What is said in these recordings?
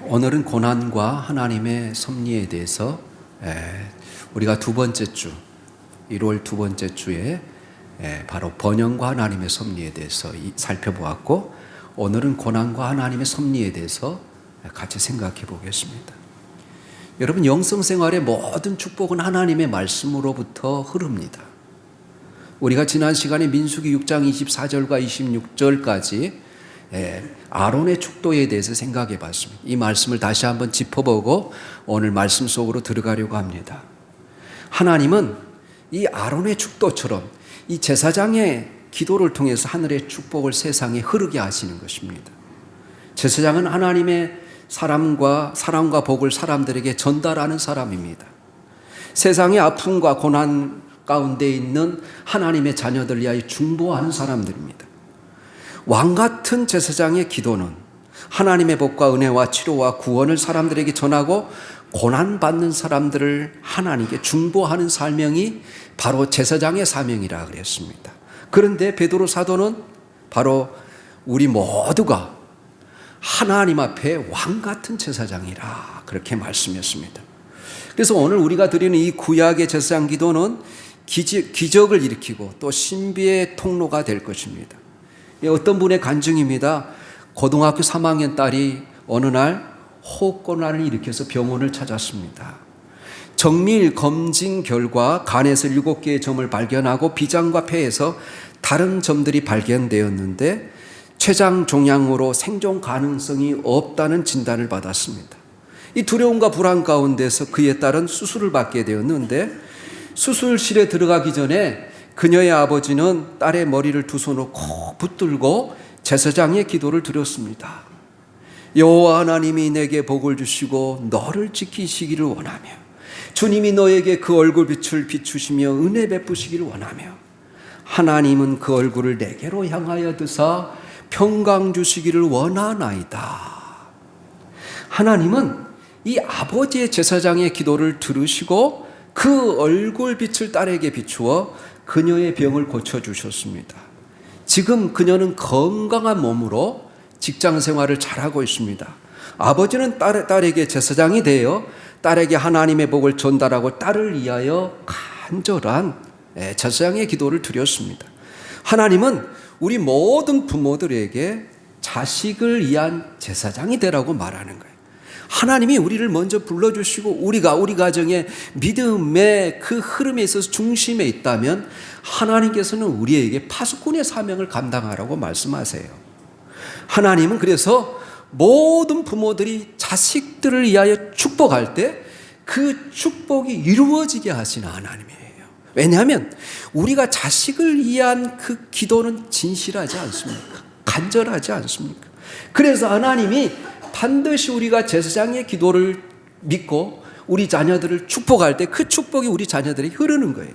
오늘은 고난과 하나님의 섭리에 대해서 우리가 두 번째 주, 1월 두 번째 주에 바로 번영과 하나님의 섭리에 대해서 살펴보았고, 오늘은 고난과 하나님의 섭리에 대해서 같이 생각해 보겠습니다. 여러분, 영성생활의 모든 축복은 하나님의 말씀으로부터 흐릅니다. 우리가 지난 시간에 민수기 6장 24절과 26절까지 아론의 축도에 대해서 생각해 봤습니다. 이 말씀을 다시 한번 짚어보고 오늘 말씀 속으로 들어가려고 합니다. 하나님은 이 아론의 축도처럼 이 제사장의 기도를 통해서 하늘의 축복을 세상에 흐르게 하시는 것입니다. 제사장은 하나님의 사랑과 복을 사람들에게 전달하는 사람입니다. 세상의 아픔과 고난 가운데 있는 하나님의 자녀들 위하여 중보하는 사람들입니다. 왕같은 제사장의 기도는 하나님의 복과 은혜와 치료와 구원을 사람들에게 전하고, 고난받는 사람들을 하나님께 중보하는 사명이 바로 제사장의 사명이라 그랬습니다. 그런데 베드로 사도는 바로 우리 모두가 하나님 앞에 왕같은 제사장이라 그렇게 말씀했습니다. 그래서 오늘 우리가 드리는 이 구약의 제사장 기도는 기적을 일으키고 또 신비의 통로가 될 것입니다. 어떤 분의 간증입니다. 고등학교 3학년 딸이 어느 날 호흡곤란을 일으켜서 병원을 찾았습니다. 정밀 검진 결과 간에서 7개의 점을 발견하고 비장과 폐에서 다른 점들이 발견되었는데 췌장 종양으로 생존 가능성이 없다는 진단을 받았습니다. 이 두려움과 불안 가운데서 그의 딸은 수술을 받게 되었는데, 수술실에 들어가기 전에 그녀의 아버지는 딸의 머리를 두 손으로 콕 붙들고 제사장의 기도를 드렸습니다. 여호와 하나님이 내게 복을 주시고 너를 지키시기를 원하며, 주님이 너에게 그 얼굴빛을 비추시며 은혜 베푸시기를 원하며, 하나님은 그 얼굴을 내게로 향하여 드사 평강 주시기를 원하나이다. 하나님은 이 아버지의 제사장의 기도를 들으시고 그 얼굴빛을 딸에게 비추어 그녀의 병을 고쳐주셨습니다. 지금 그녀는 건강한 몸으로 직장 생활을 잘하고 있습니다. 아버지는 딸에게 제사장이 되어 딸에게 하나님의 복을 전달하고 딸을 위하여 간절한 제사장의 기도를 드렸습니다. 하나님은 우리 모든 부모들에게 자식을 위한 제사장이 되라고 말하는 거예요. 하나님이 우리를 먼저 불러주시고 우리가 우리 가정의 믿음의 그 흐름에 있어서 중심에 있다면 하나님께서는 우리에게 파수꾼의 사명을 감당하라고 말씀하세요. 하나님은 그래서 모든 부모들이 자식들을 위하여 축복할 때 그 축복이 이루어지게 하시는 하나님이에요. 왜냐하면 우리가 자식을 위한 그 기도는 진실하지 않습니까? 간절하지 않습니까? 그래서 하나님이 반드시 우리가 제사장의 기도를 믿고 우리 자녀들을 축복할 때 그 축복이 우리 자녀들에게 흐르는 거예요.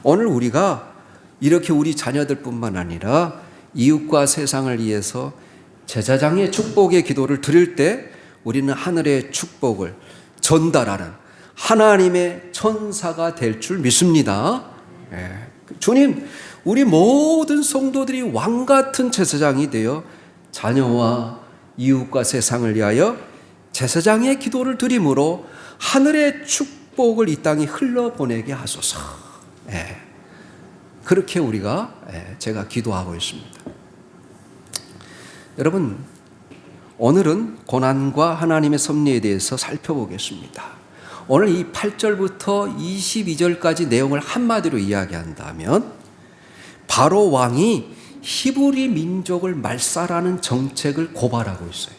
오늘 우리가 이렇게 우리 자녀들뿐만 아니라 이웃과 세상을 위해서 제사장의 축복의 기도를 드릴 때 우리는 하늘의 축복을 전달하는 하나님의 천사가 될 줄 믿습니다. 주님, 우리 모든 성도들이 왕같은 제사장이 되어 자녀와 이웃과 세상을 위하여 제사장의 기도를 드림으로 하늘의 축복을 이 땅에 흘러보내게 하소서. 그렇게 제가 기도하고 있습니다. 여러분, 오늘은 고난과 하나님의 섭리에 대해서 살펴보겠습니다. 오늘 이 8절부터 22절까지 내용을 한마디로 이야기한다면, 바로 왕이 히브리 민족을 말살하는 정책을 고발하고 있어요.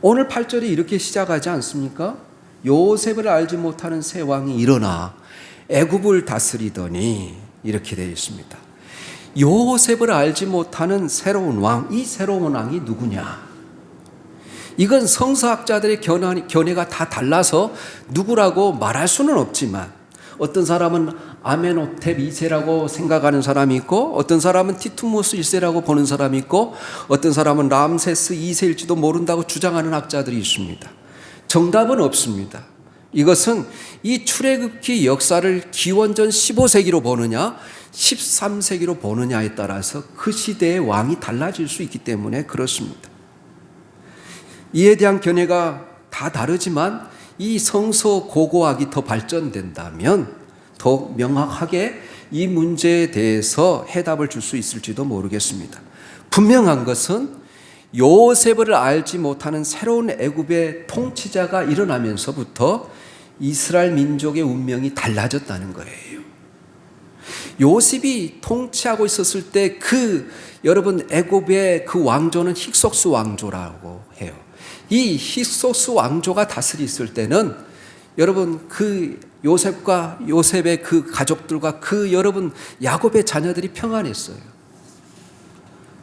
오늘 8절이 이렇게 시작하지 않습니까? 요셉을 알지 못하는 새 왕이 일어나 애굽을 다스리더니, 이렇게 되어 있습니다. 요셉을 알지 못하는 새로운 왕, 이 새로운 왕이 누구냐? 이건 성서학자들의 견해가 다 달라서 누구라고 말할 수는 없지만, 어떤 사람은 아멘호텝 2세라고 생각하는 사람이 있고, 어떤 사람은 티투모스 1세라고 보는 사람이 있고, 어떤 사람은 람세스 2세일지도 모른다고 주장하는 학자들이 있습니다. 정답은 없습니다. 이것은 이 출애굽기 역사를 기원전 15세기로 보느냐 13세기로 보느냐에 따라서 그 시대의 왕이 달라질 수 있기 때문에 그렇습니다. 이에 대한 견해가 다 다르지만 이 성서 고고학이 더 발전된다면 더 명확하게 이 문제에 대해서 해답을 줄 수 있을지도 모르겠습니다. 분명한 것은 요셉을 알지 못하는 새로운 애굽의 통치자가 일어나면서부터 이스라엘 민족의 운명이 달라졌다는 거예요. 요셉이 통치하고 있었을 때 여러분 애굽의 그 왕조는 힉소스 왕조라고 해요. 이 힉소스 왕조가 다스렸을 때는 여러분 요셉의 그 가족들과 여러분 야곱의 자녀들이 평안했어요.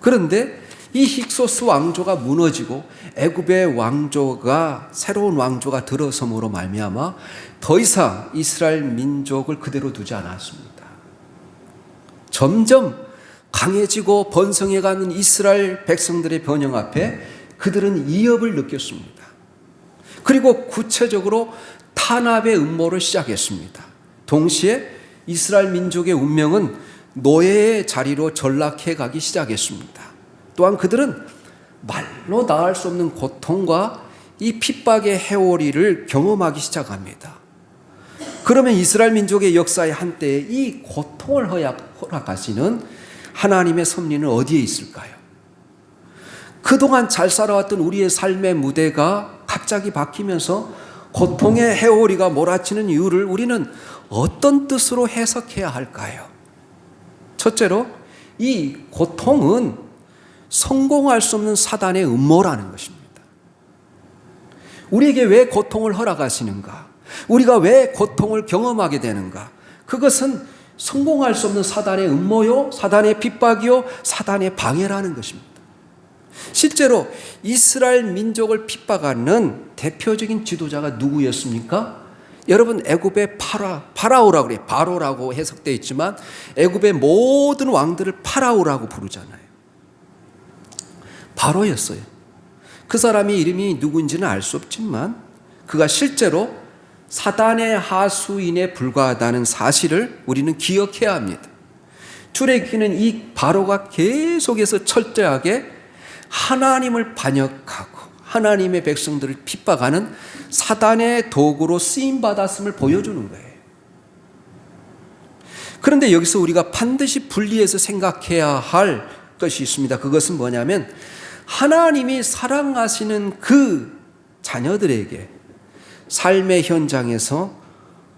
그런데 이 힉소스 왕조가 무너지고 애굽의 새로운 왕조가 들어섬으로 말미암아 더 이상 이스라엘 민족을 그대로 두지 않았습니다. 점점 강해지고 번성해가는 이스라엘 백성들의 변형 앞에 그들은 위협을 느꼈습니다. 그리고 구체적으로 탄압의 음모를 시작했습니다. 동시에 이스라엘 민족의 운명은 노예의 자리로 전락해 가기 시작했습니다. 또한 그들은 말로 다할 수 없는 고통과 이 핍박의 해오리를 경험하기 시작합니다. 그러면 이스라엘 민족의 역사의 한때에 이 고통을 허락하시는 하나님의 섭리는 어디에 있을까요? 그동안 잘 살아왔던 우리의 삶의 무대가 갑자기 바뀌면서 고통의 해오리가 몰아치는 이유를 우리는 어떤 뜻으로 해석해야 할까요? 첫째로 이 고통은 성공할 수 없는 사단의 음모라는 것입니다. 우리에게 왜 고통을 허락하시는가? 우리가 왜 고통을 경험하게 되는가? 그것은 성공할 수 없는 사단의 음모요, 사단의 핍박이요, 사단의 방해라는 것입니다. 실제로 이스라엘 민족을 핍박하는 대표적인 지도자가 누구였습니까? 여러분 애굽의 파라오라고 그래요. 바로라고 해석되어 있지만 애굽의 모든 왕들을 파라오라고 부르잖아요. 바로였어요. 그 사람의 이름이 누구인지는 알 수 없지만 그가 실제로 사단의 하수인에 불과하다는 사실을 우리는 기억해야 합니다. 출애굽기는 이 바로가 계속해서 철저하게 하나님을 반역하고 하나님의 백성들을 핍박하는 사단의 도구로 쓰임받았음을 보여주는 거예요. 그런데 여기서 우리가 반드시 분리해서 생각해야 할 것이 있습니다. 그것은 뭐냐면 하나님이 사랑하시는 그 자녀들에게 삶의 현장에서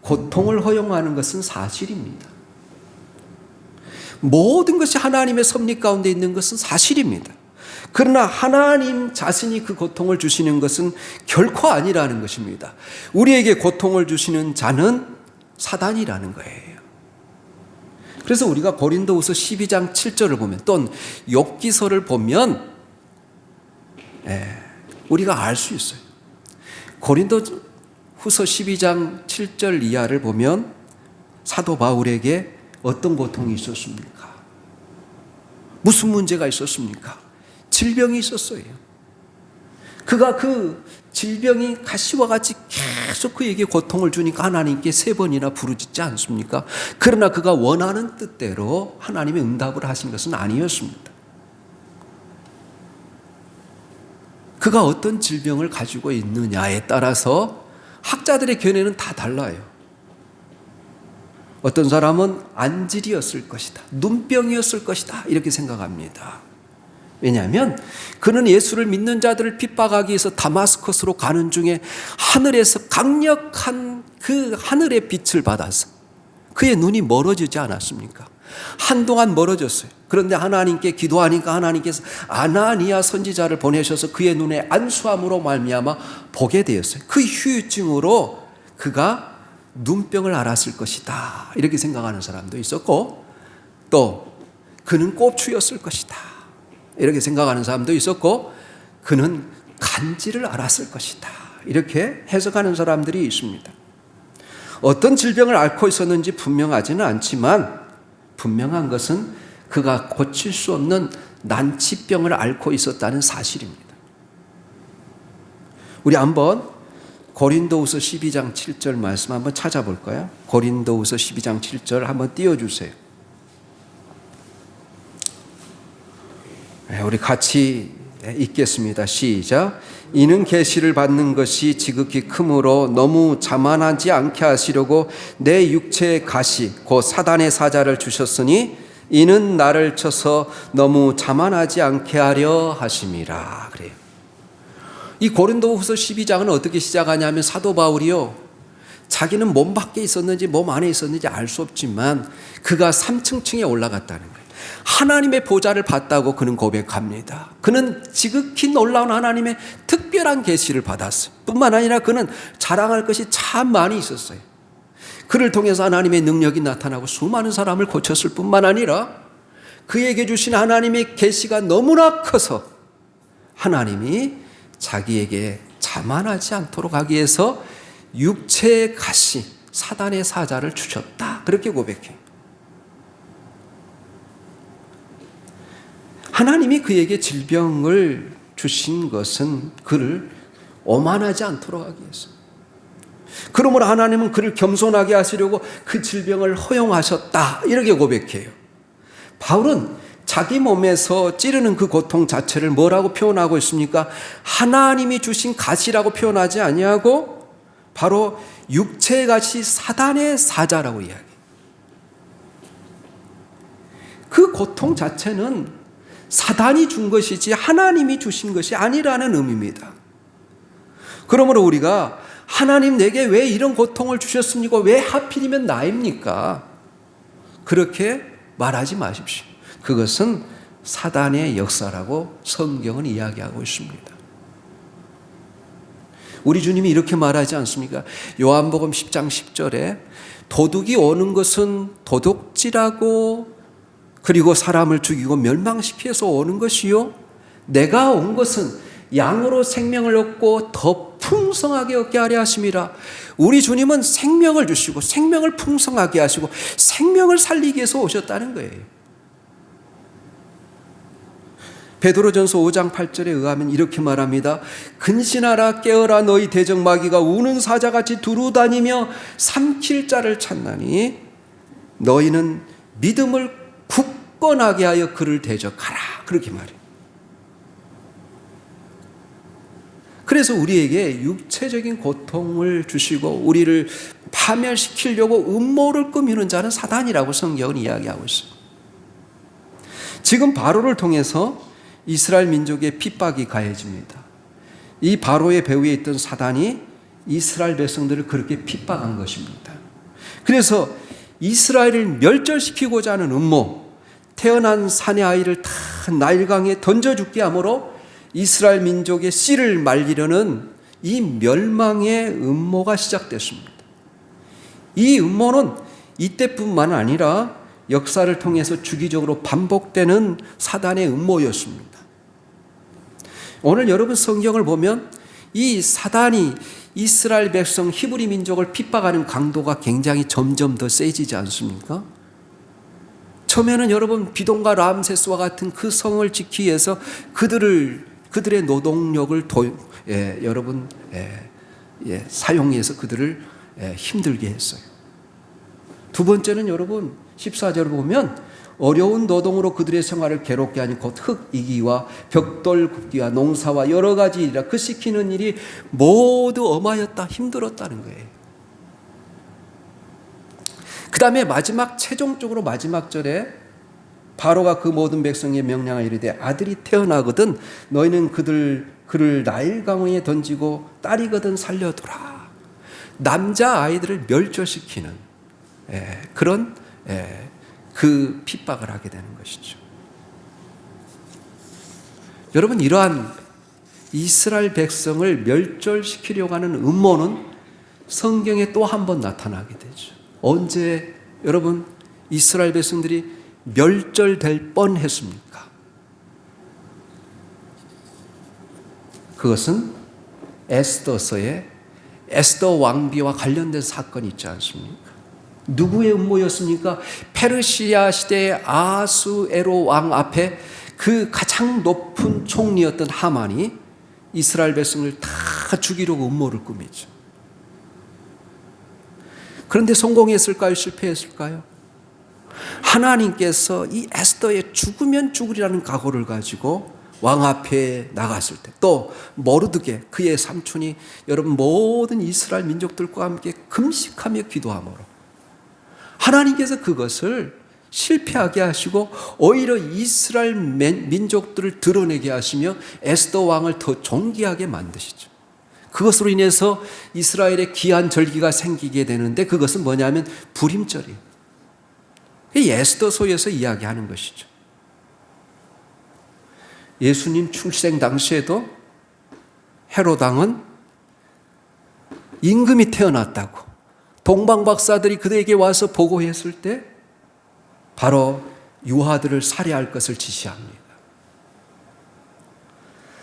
고통을 허용하는 것은 사실입니다. 모든 것이 하나님의 섭리 가운데 있는 것은 사실입니다. 그러나 하나님 자신이 그 고통을 주시는 것은 결코 아니라는 것입니다. 우리에게 고통을 주시는 자는 사단이라는 거예요. 그래서 우리가 고린도후서 12장 7절을 보면 또는 욥기서를 보면 우리가 알 수 있어요. 고린도후서 12장 7절 이하를 보면 사도 바울에게 어떤 고통이 있었습니까? 무슨 문제가 있었습니까? 질병이 있었어요. 그가 그 질병이 가시와 같이 계속 그에게 고통을 주니까 하나님께 3번이나 부르짖지 않습니까? 그러나 그가 원하는 뜻대로 하나님의 응답을 하신 것은 아니었습니다. 그가 어떤 질병을 가지고 있느냐에 따라서 학자들의 견해는 다 달라요. 어떤 사람은 안질이었을 것이다, 눈병이었을 것이다 이렇게 생각합니다. 왜냐하면 그는 예수를 믿는 자들을 핍박하기 위해서 다마스커스로 가는 중에 하늘에서 강력한 그 하늘의 빛을 받아서 그의 눈이 멀어지지 않았습니까? 한동안 멀어졌어요. 그런데 하나님께 기도하니까 하나님께서 아나니아 선지자를 보내셔서 그의 눈에 안수함으로 말미암아 보게 되었어요. 그 후유증으로 그가 눈병을 앓았을 것이다 이렇게 생각하는 사람도 있었고, 또 그는 꼽추였을 것이다 이렇게 생각하는 사람도 있었고, 그는 간질을 앓았을 것이다 이렇게 해석하는 사람들이 있습니다. 어떤 질병을 앓고 있었는지 분명하지는 않지만 분명한 것은 그가 고칠 수 없는 난치병을 앓고 있었다는 사실입니다. 우리 한번 고린도후서 12장 7절 말씀 한번 찾아볼까요? 고린도후서 12장 7절 한번 띄워주세요. 우리 같이 읽겠습니다. 시작. 이는 계시를 받는 것이 지극히 크므로 너무 자만하지 않게 하시려고 내 육체의 가시 곧 사단의 사자를 주셨으니 이는 나를 쳐서 너무 자만하지 않게 하려 하심이라. 그래요. 이 고린도후서 12장은 어떻게 시작하냐면 사도 바울이요, 자기는 몸 밖에 있었는지 몸 안에 있었는지 알 수 없지만 그가 3층에 올라갔다는 거예요. 하나님의 보좌를 봤다고 그는 고백합니다. 그는 지극히 놀라운 하나님의 특별한 계시를 받았어요. 뿐만 아니라 그는 자랑할 것이 참 많이 있었어요. 그를 통해서 하나님의 능력이 나타나고 수많은 사람을 고쳤을 뿐만 아니라 그에게 주신 하나님의 계시가 너무나 커서 하나님이 자기에게 자만하지 않도록 하기 위해서 육체의 가시, 사단의 사자를 주셨다. 그렇게 고백해요. 하나님이 그에게 질병을 주신 것은 그를 오만하지 않도록 하기 위해서. 그러므로 하나님은 그를 겸손하게 하시려고 그 질병을 허용하셨다. 이렇게 고백해요. 바울은 자기 몸에서 찌르는 그 고통 자체를 뭐라고 표현하고 있습니까? 하나님이 주신 가시라고 표현하지 아니하고 바로 육체의 가시, 사단의 사자라고 이야기해요. 그 고통 자체는 사단이 준 것이지 하나님이 주신 것이 아니라는 의미입니다. 그러므로 우리가 하나님 내게 왜 이런 고통을 주셨습니까? 왜 하필이면 나입니까? 그렇게 말하지 마십시오. 그것은 사단의 역사라고 성경은 이야기하고 있습니다. 우리 주님이 이렇게 말하지 않습니까? 요한복음 10장 10절에 도둑이 오는 것은 도둑질하고 그리고 사람을 죽이고 멸망시키기 위해서 오는 것이요, 내가 온 것은 양으로 생명을 얻고 더 풍성하게 얻게 하려 하심이라. 우리 주님은 생명을 주시고 생명을 풍성하게 하시고 생명을 살리기 위해서 오셨다는 거예요. 베드로전서 5장 8절에 의하면 이렇게 말합니다. 근신하라, 깨어라, 너희 대적마귀가 우는 사자같이 두루다니며 삼킬 자를 찾나니 너희는 믿음을 굳건하게 하여 그를 대적하라. 그렇게 말해요. 그래서 우리에게 육체적인 고통을 주시고 우리를 파멸시키려고 음모를 꾸미는 자는 사단이라고 성경은 이야기하고 있어요. 지금 바로를 통해서 이스라엘 민족의 핍박이 가해집니다. 이 바로의 배후에 있던 사단이 이스라엘 백성들을 그렇게 핍박한 것입니다. 그래서 이스라엘을 멸절시키고자 하는 음모, 태어난 사내 아이를 다 나일강에 던져 죽게 함으로 이스라엘 민족의 씨를 말리려는 이 멸망의 음모가 시작됐습니다. 이 음모는 이때뿐만 아니라 역사를 통해서 주기적으로 반복되는 사단의 음모였습니다. 오늘 여러분 성경을 보면 이 사단이 이스라엘 백성 히브리 민족을 핍박하는 강도가 굉장히 점점 더 세지지 않습니까? 처음에는 여러분 비동과 람세스와 같은 그 성을 지키기 위해서 그들의 노동력을 사용해서 그들을 힘들게 했어요. 두 번째는 여러분 14절을 보면 어려운 노동으로 그들의 생활을 괴롭게 하니 곧 흙 이기와 벽돌 굽기와 농사와 여러 가지 일이라 그 시키는 일이 모두 엄하였다, 힘들었다는 거예요. 그 다음에 최종적으로 마지막 절에 바로가 그 모든 백성의 명령을 이르되 아들이 태어나거든 너희는 그를 나일 강에 던지고 딸이거든 살려두라. 남자 아이들을 멸절시키는 그런 그 핍박을 하게 되는 것이죠. 여러분, 이러한 이스라엘 백성을 멸절시키려고 하는 음모는 성경에 또 한 번 나타나게 되죠. 언제 여러분 이스라엘 백성들이 멸절될 뻔했습니까? 그것은 에스더서의 에스더 왕비와 관련된 사건이 있지 않습니까? 누구의 음모였습니까? 페르시아 시대의 아수에로 왕 앞에 그 가장 높은 총리였던 하만이 이스라엘 백성을 다 죽이려고 음모를 꾸미죠. 그런데 성공했을까요? 실패했을까요? 하나님께서 이 에스더의 죽으면 죽으리라는 각오를 가지고 왕 앞에 나갔을 때, 또 모르드게 그의 삼촌이 여러분 모든 이스라엘 민족들과 함께 금식하며 기도함으로 하나님께서 그것을 실패하게 하시고 오히려 이스라엘 민족들을 드러내게 하시며 에스더 왕을 더 존귀하게 만드시죠. 그것으로 인해서 이스라엘의 귀한 절기가 생기게 되는데, 그것은 뭐냐면 부림절이에요. 에스더서에서 이야기하는 것이죠. 예수님 출생 당시에도 헤롯 왕은 임금이 태어났다고 동방 박사들이 그들에게 와서 보고했을 때 바로 유아들을 살해할 것을 지시합니다.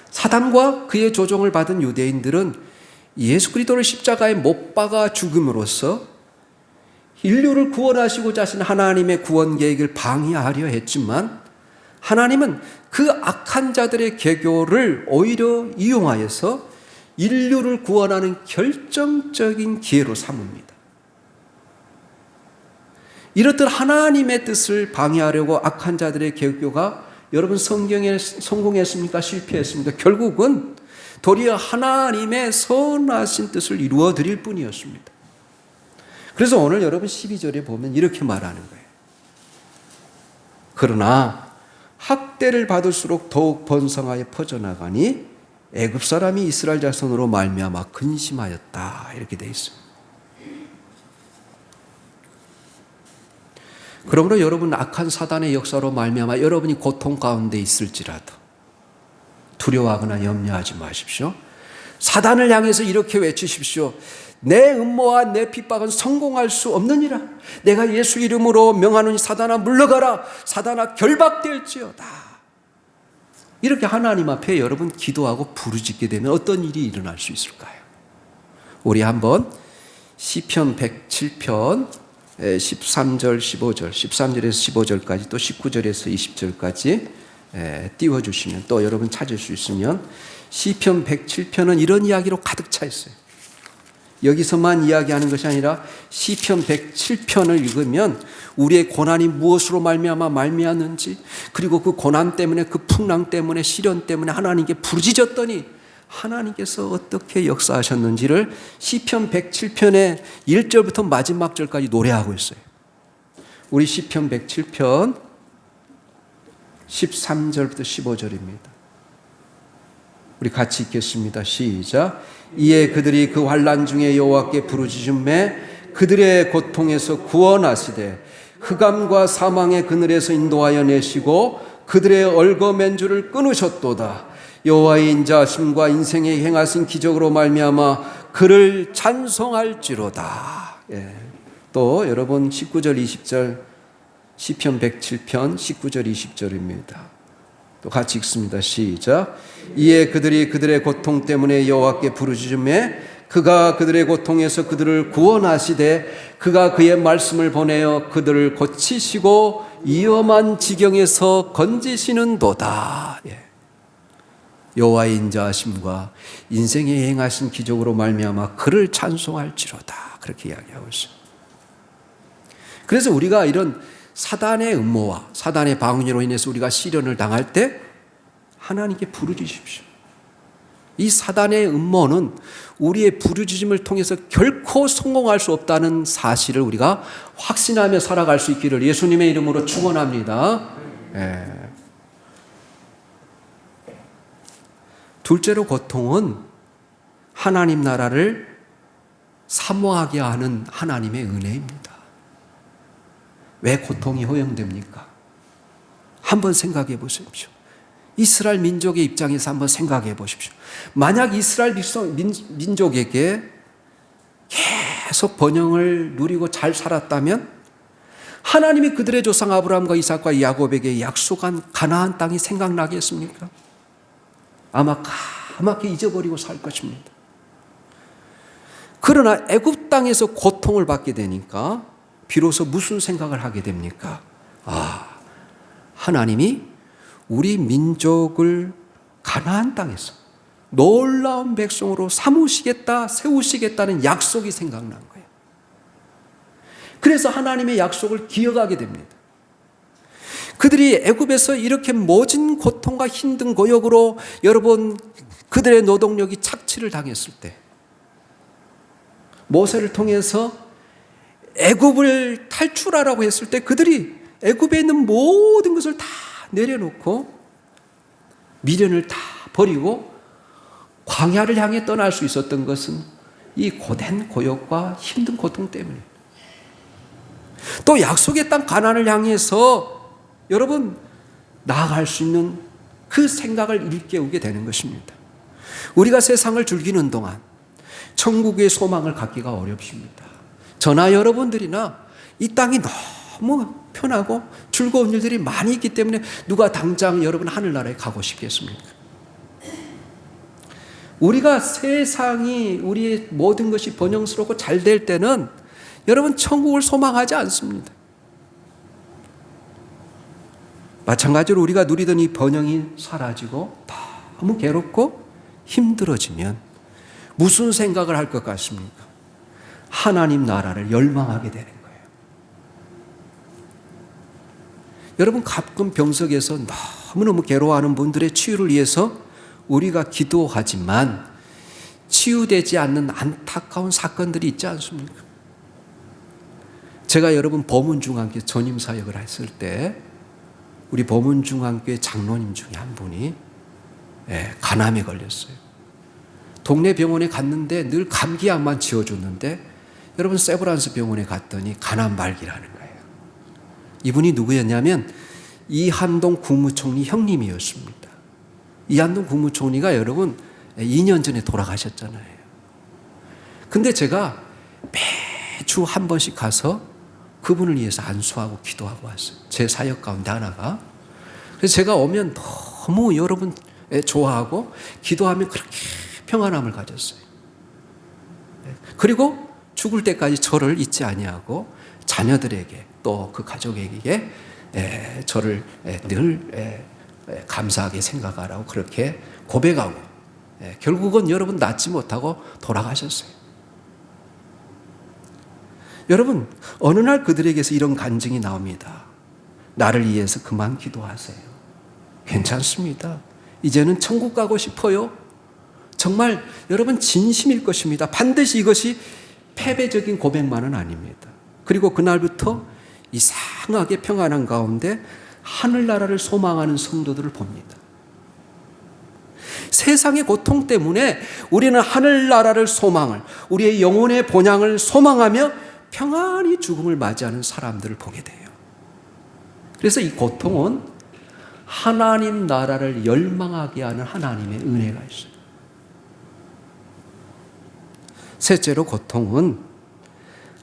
사단과 그의 조종을 받은 유대인들은 예수 그리스도를 십자가에 못 박아 죽음으로써 인류를 구원하시고자 하신 하나님의 구원 계획을 방해하려 했지만, 하나님은 그 악한 자들의 계교를 오히려 이용하여서 인류를 구원하는 결정적인 기회로 삼습니다. 이렇듯 하나님의 뜻을 방해하려고 악한 자들의 계교가 여러분 성경에 성공했습니까? 실패했습니까? 결국은 도리어 하나님의 선하신 뜻을 이루어 드릴 뿐이었습니다. 그래서 오늘 여러분 12절에 보면 이렇게 말하는 거예요. 그러나 학대를 받을수록 더욱 번성하여 퍼져나가니 애굽 사람이 이스라엘 자손으로 말미암아 근심하였다, 이렇게 되어 있습니다. 그러므로 여러분 악한 사단의 역사로 말미암아 여러분이 고통 가운데 있을지라도 두려워하거나 염려하지 마십시오. 사단을 향해서 이렇게 외치십시오. 내 음모와 내 핍박은 성공할 수 없느니라. 내가 예수 이름으로 명하노니 사단아 물러가라. 사단아 결박될지어다. 이렇게 하나님 앞에 여러분 기도하고 부르짖게 되면 어떤 일이 일어날 수 있을까요? 우리 한번 시편 107편 13절 15절 13절에서 15절까지 또 19절에서 20절까지 띄워주시면, 또 여러분 찾을 수 있으면 시편 107편은 이런 이야기로 가득 차 있어요. 여기서만 이야기하는 것이 아니라 시편 107편을 읽으면 우리의 고난이 무엇으로 말미암았는지, 그리고 그 고난 때문에, 그 풍랑 때문에, 시련 때문에 하나님께 부르짖었더니 하나님께서 어떻게 역사하셨는지를 시편 107편의 1절부터 마지막 절까지 노래하고 있어요. 우리 시편 107편 13절부터 15절입니다. 우리 같이 읽겠습니다. 시작. 이에 그들이 그 환난 중에 여호와께 부르짖음에 그들의 고통에서 구원하시되 흑암과 사망의 그늘에서 인도하여 내시고 그들의 얼거맨 줄을 끊으셨도다. 여호와의 인자하심과 인생에 행하신 기적으로 말미암아 그를 찬송할지로다. 또 여러분 19절 20절 시편 107편 19절 20절입니다. 또 같이 읽습니다. 시작. 이에 그들이 그들의 고통 때문에 여호와께 부르짖음에 그가 그들의 고통에서 그들을 구원하시되 그가 그의 말씀을 보내어 그들을 고치시고 위험한 지경에서 건지시는도다. 여호와의 인자하심과 인생에 행하신 기적으로 말미암아 그를 찬송할지로다. 그렇게 이야기하고 있어요. 그래서 우리가 이런 사단의 음모와 사단의 방언으로 인해서 우리가 시련을 당할 때 하나님께 부르짖으십시오. 이 사단의 음모는 우리의 부르짖음을 통해서 결코 성공할 수 없다는 사실을 우리가 확신하며 살아갈 수 있기를 예수님의 이름으로 축원합니다. 둘째로, 고통은 하나님 나라를 사모하게 하는 하나님의 은혜입니다. 왜 고통이 허용됩니까? 한번 생각해 보십시오. 이스라엘 민족의 입장에서 한번 생각해 보십시오. 만약 이스라엘 민족에게 계속 번영을 누리고 잘 살았다면 하나님이 그들의 조상 아브라함과 이삭과 야곱에게 약속한 가나안 땅이 생각나겠습니까? 아마 까맣게 잊어버리고 살 것입니다. 그러나 애굽 땅에서 고통을 받게 되니까 비로소 무슨 생각을 하게 됩니까? 하나님이 우리 민족을 가나안 땅에서 놀라운 백성으로 세우시겠다는 약속이 생각난 거예요. 그래서 하나님의 약속을 기억하게 됩니다. 그들이 애굽에서 이렇게 모진 고통과 힘든 고역으로 여러분 그들의 노동력이 착취를 당했을 때 모세를 통해서 애굽을 탈출하라고 했을 때 그들이 애굽에 있는 모든 것을 다 내려놓고 미련을 다 버리고 광야를 향해 떠날 수 있었던 것은 이 고된 고역과 힘든 고통 때문입니다. 또 약속의 땅 가나안을 향해서 여러분 나아갈 수 있는 그 생각을 일깨우게 되는 것입니다. 우리가 세상을 즐기는 동안 천국의 소망을 갖기가 어렵습니다. 저나 여러분들이나 이 땅이 너무 편하고 즐거운 일들이 많이 있기 때문에 누가 당장 여러분 하늘나라에 가고 싶겠습니까? 우리가 세상이 우리의 모든 것이 번영스럽고 잘 될 때는 여러분 천국을 소망하지 않습니다. 마찬가지로 우리가 누리던 이 번영이 사라지고 너무 괴롭고 힘들어지면 무슨 생각을 할 것 같습니까? 하나님 나라를 열망하게 되는 거예요. 여러분 가끔 병석에서 너무너무 괴로워하는 분들의 치유를 위해서 우리가 기도하지만 치유되지 않는 안타까운 사건들이 있지 않습니까? 제가 여러분 범은중앙교회 전임사역을 했을 때 우리 범은중앙교회 장로님 중에 한 분이 간암에 걸렸어요. 동네 병원에 갔는데 늘 감기약만 지어줬는데 여러분 세브란스 병원에 갔더니 간암 말기라는 거예요. 이분이 누구였냐면 이한동 국무총리 형님이었습니다. 이한동 국무총리가 여러분 2년 전에 돌아가셨잖아요. 근데 제가 매주 한 번씩 가서 그분을 위해서 안수하고 기도하고 왔어요. 제 사역 가운데 하나가. 그래서 제가 오면 너무 여러분 좋아하고 기도하면 그렇게 평안함을 가졌어요. 그리고 죽을 때까지 저를 잊지 아니하고 자녀들에게 또 그 가족에게 저를 늘 감사하게 생각하라고 그렇게 고백하고 결국은 여러분 낫지 못하고 돌아가셨어요. 여러분 어느 날 그들에게서 이런 간증이 나옵니다. 나를 위해서 그만 기도하세요. 괜찮습니다. 이제는 천국 가고 싶어요. 정말 여러분 진심일 것입니다. 반드시 이것이 패배적인 고백만은 아닙니다. 그리고 그날부터 이상하게 평안한 가운데 하늘나라를 소망하는 성도들을 봅니다. 세상의 고통 때문에 우리는 하늘나라를 소망을, 우리의 영혼의 본향을 소망하며 평안히 죽음을 맞이하는 사람들을 보게 돼요. 그래서 이 고통은 하나님 나라를 열망하게 하는 하나님의 은혜가 있어요. 셋째로 고통은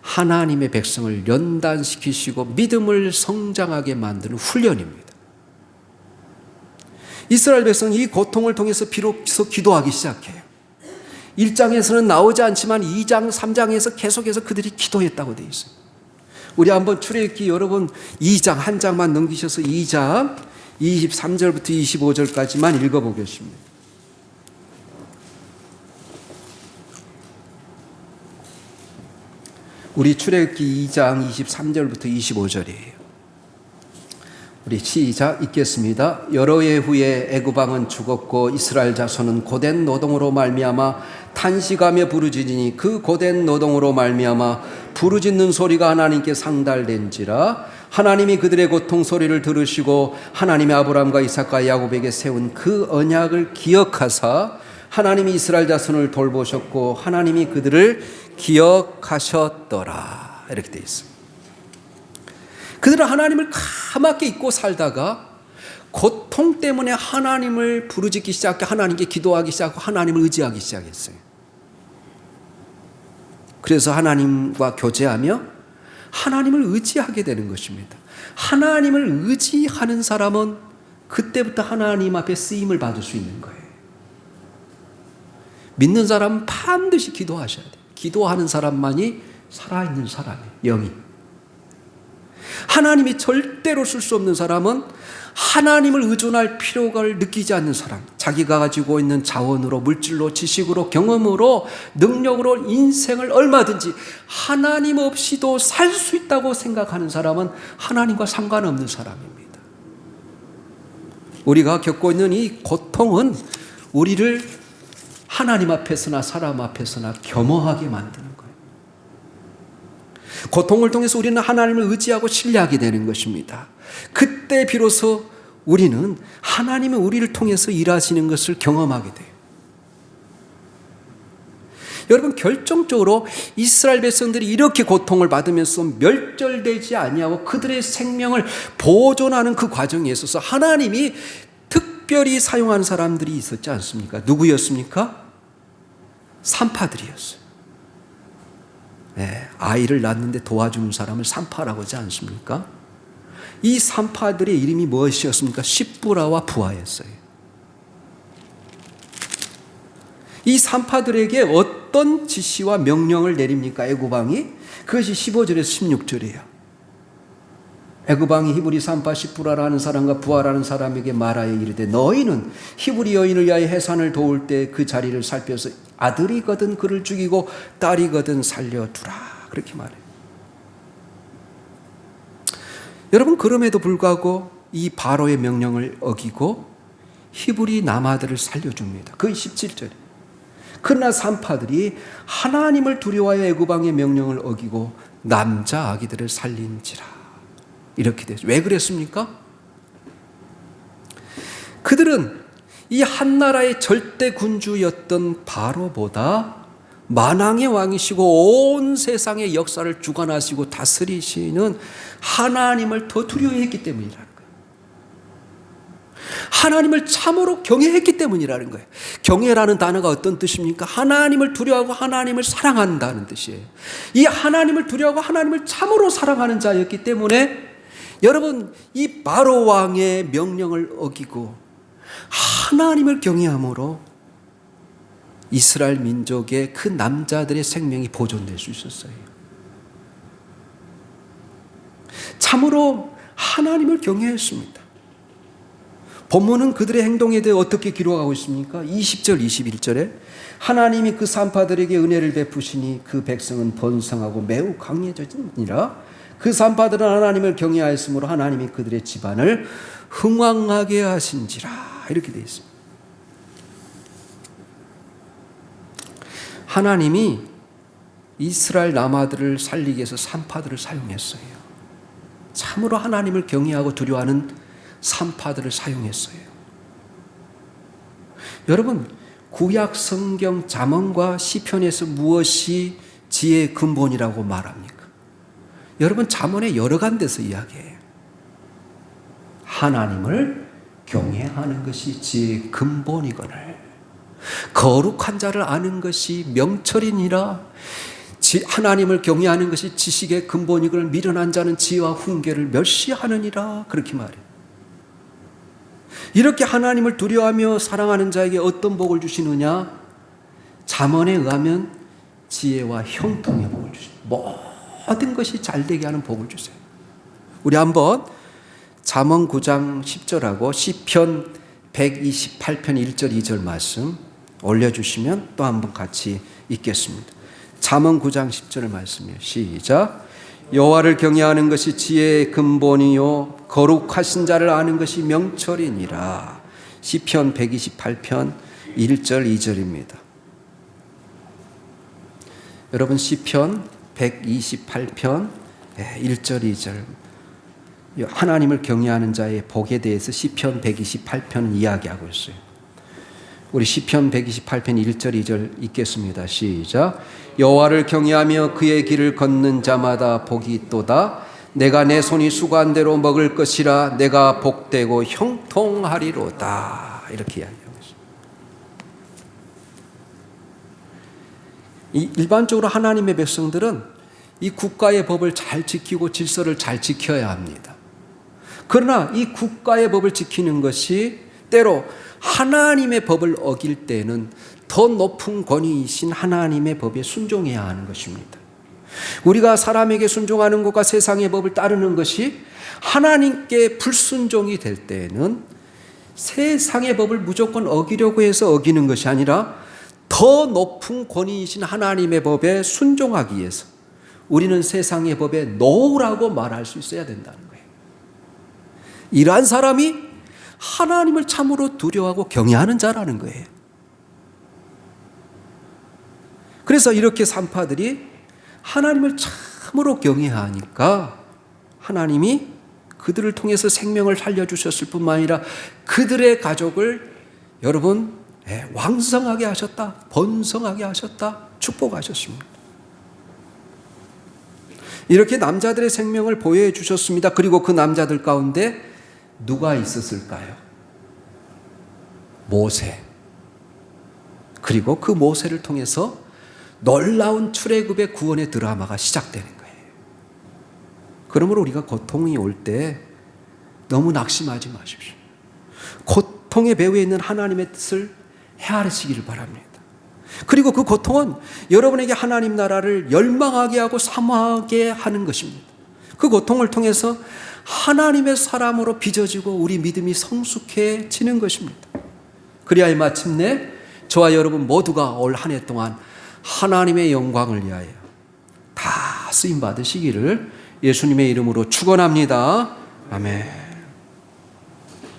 하나님의 백성을 연단시키시고 믿음을 성장하게 만드는 훈련입니다. 이스라엘 백성은 이 고통을 통해서 비로소 기도하기 시작해요. 1장에서는 나오지 않지만 2장, 3장에서 계속해서 그들이 기도했다고 되어 있어요. 우리 한번 출애굽기 여러분 2장 한 장만 넘기셔서 2장 23절부터 25절까지만 읽어보겠습니다. 우리 출애굽기 2장 23절부터 25절이에요. 우리 시작 읽겠습니다. 여러 해 후에 애굽 왕은 죽었고 이스라엘 자손은 고된 노동으로 말미암아 탄식하며 부르짖으니 그 고된 노동으로 말미암아 부르짖는 소리가 하나님께 상달된지라. 하나님이 그들의 고통 소리를 들으시고 하나님이 아브라함과 이삭과 야곱에게 세운 그 언약을 기억하사 하나님이 이스라엘 자손을 돌보셨고 하나님이 그들을 기억하셨더라. 이렇게 되어 있습니다. 그들은 하나님을 까맣게 잊고 살다가 고통 때문에 하나님을 부르짖기 시작해 하나님께 기도하기 시작하고 하나님을 의지하기 시작했어요. 그래서 하나님과 교제하며 하나님을 의지하게 되는 것입니다. 하나님을 의지하는 사람은 그때부터 하나님 앞에 쓰임을 받을 수 있는 거예요. 믿는 사람은 반드시 기도하셔야 돼요. 기도하는 사람만이 살아있는 사람이에요. 영이. 하나님이 절대로 쓸 수 없는 사람은 하나님을 의존할 필요를 느끼지 않는 사람, 자기가 가지고 있는 자원으로, 물질로, 지식으로, 경험으로, 능력으로 인생을 얼마든지 하나님 없이도 살 수 있다고 생각하는 사람은 하나님과 상관없는 사람입니다. 우리가 겪고 있는 이 고통은 우리를 하나님 앞에서나 사람 앞에서나 겸허하게 만드는 거예요. 고통을 통해서 우리는 하나님을 의지하고 신뢰하게 되는 것입니다. 그때 비로소 우리는 하나님이 우리를 통해서 일하시는 것을 경험하게 돼요. 여러분, 결정적으로 이스라엘 백성들이 이렇게 고통을 받으면서 멸절되지 아니하고 그들의 생명을 보존하는 그 과정에 있어서 하나님이 특별히 사용한 사람들이 있었지 않습니까? 누구였습니까? 산파들이었어요. 네, 아이를 낳는데 도와주는 사람을 산파라고 하지 않습니까? 이 산파들의 이름이 무엇이었습니까? 십부라와 부하였어요. 이 산파들에게 어떤 지시와 명령을 내립니까? 애굽왕이? 그것이 15절에서 16절이에요. 애굽왕이 히브리 산파 십부라라는 사람과 부하라는 사람에게 말하여 이르되 너희는 히브리 여인을 위하여 해산을 도울 때 그 자리를 살펴서 아들이거든 그를 죽이고 딸이거든 살려두라. 그렇게 말해요. 여러분, 그럼에도 불구하고 이 바로의 명령을 어기고 히브리 남아들을 살려줍니다. 그게 17절이에요. 그러나 산파들이 하나님을 두려워하여 애굽왕의 명령을 어기고 남자 아기들을 살린지라. 이렇게 되죠. 왜 그랬습니까? 그들은 이 한 나라의 절대 군주였던 바로보다 만왕의 왕이시고 온 세상의 역사를 주관하시고 다스리시는 하나님을 더 두려워했기 때문이라는 거예요. 하나님을 참으로 경외했기 때문이라는 거예요. 경외라는 단어가 어떤 뜻입니까? 하나님을 두려워하고 하나님을 사랑한다는 뜻이에요. 이 하나님을 두려워하고 하나님을 참으로 사랑하는 자였기 때문에 여러분, 이 바로 왕의 명령을 어기고 하나님을 경외함으로 이스라엘 민족의 그 남자들의 생명이 보존될 수 있었어요. 참으로 하나님을 경외했습니다. 본문은 그들의 행동에 대해 어떻게 기록하고 있습니까? 20절, 21절에 하나님이 그 산파들에게 은혜를 베푸시니 그 백성은 번성하고 매우 강해졌느니라. 그 산파들은 하나님을 경외하였으므로 하나님이 그들의 집안을 흥왕하게 하신지라. 이렇게 되어 있습니다. 하나님이 이스라엘 남아들을 살리기 위해서 산파들을 사용했어요. 참으로 하나님을 경외하고 두려워하는 산파들을 사용했어요. 여러분, 구약 성경 잠언과 시편에서 무엇이 지혜의 근본이라고 말합니까? 여러분, 잠언의 여러 간데서 이야기해요. 하나님을 경외하는 것이 지혜의 근본이거늘 거룩한 자를 아는 것이 명철이니라. 하나님을 경외하는 것이 지식의 근본이거늘 미련한 자는 지혜와 훈계를 멸시하느니라. 그렇게 말해요. 이렇게 하나님을 두려워하며 사랑하는 자에게 어떤 복을 주시느냐? 잠언에 의하면 지혜와 형통의 복을 주시고 모든 것이 잘되게 하는 복을 주세요. 우리 한번 잠언 9장 10절하고 시편 128편 1절 2절 말씀 올려주시면 또 한번 같이 읽겠습니다. 잠언 9장 10절 말씀이요. 시작. 여호와를 경외하는 것이 지혜의 근본이요 거룩하신 자를 아는 것이 명철이니라. 시편 128편 1절 2절입니다. 여러분, 시편 128편 1절 2절 하나님을 경외하는 자의 복에 대해서 시편 128편은 이야기하고 있어요. 우리 시편 128편 1절 2절 읽겠습니다. 시작. 여호와를 경외하며 그의 길을 걷는 자마다 복이 있도다. 내가 내 손이 수고한 대로 먹을 것이라. 내가 복되고 형통하리로다. 이렇게 이야기하고 있습니다. 일반적으로 하나님의 백성들은 이 국가의 법을 잘 지키고 질서를 잘 지켜야 합니다. 그러나 이 국가의 법을 지키는 것이 때로 하나님의 법을 어길 때는 더 높은 권위이신 하나님의 법에 순종해야 하는 것입니다. 우리가 사람에게 순종하는 것과 세상의 법을 따르는 것이 하나님께 불순종이 될 때에는 세상의 법을 무조건 어기려고 해서 어기는 것이 아니라 더 높은 권위이신 하나님의 법에 순종하기 위해서 우리는 세상의 법에 노라고 말할 수 있어야 된다는 거예요. 이러한 사람이 하나님을 참으로 두려워하고 경외하는 자라는 거예요. 그래서 이렇게 산파들이 하나님을 참으로 경외하니까 하나님이 그들을 통해서 생명을 살려주셨을 뿐만 아니라 그들의 가족을 여러분 왕성하게 하셨다, 번성하게 하셨다, 축복하셨습니다. 이렇게 남자들의 생명을 보호해 주셨습니다. 그리고 그 남자들 가운데 누가 있었을까요? 모세. 그리고 그 모세를 통해서 놀라운 출애굽의 구원의 드라마가 시작되는 거예요. 그러므로 우리가 고통이 올 때 너무 낙심하지 마십시오. 고통의 배후에 있는 하나님의 뜻을 헤아리시기를 바랍니다. 그리고 그 고통은 여러분에게 하나님 나라를 열망하게 하고 사모하게 하는 것입니다. 그 고통을 통해서 하나님의 사람으로 빚어지고 우리 믿음이 성숙해지는 것입니다. 그리하여 마침내 저와 여러분 모두가 올 한 해 동안 하나님의 영광을 위하여 다 쓰임 받으시기를 예수님의 이름으로 축원합니다. 아멘.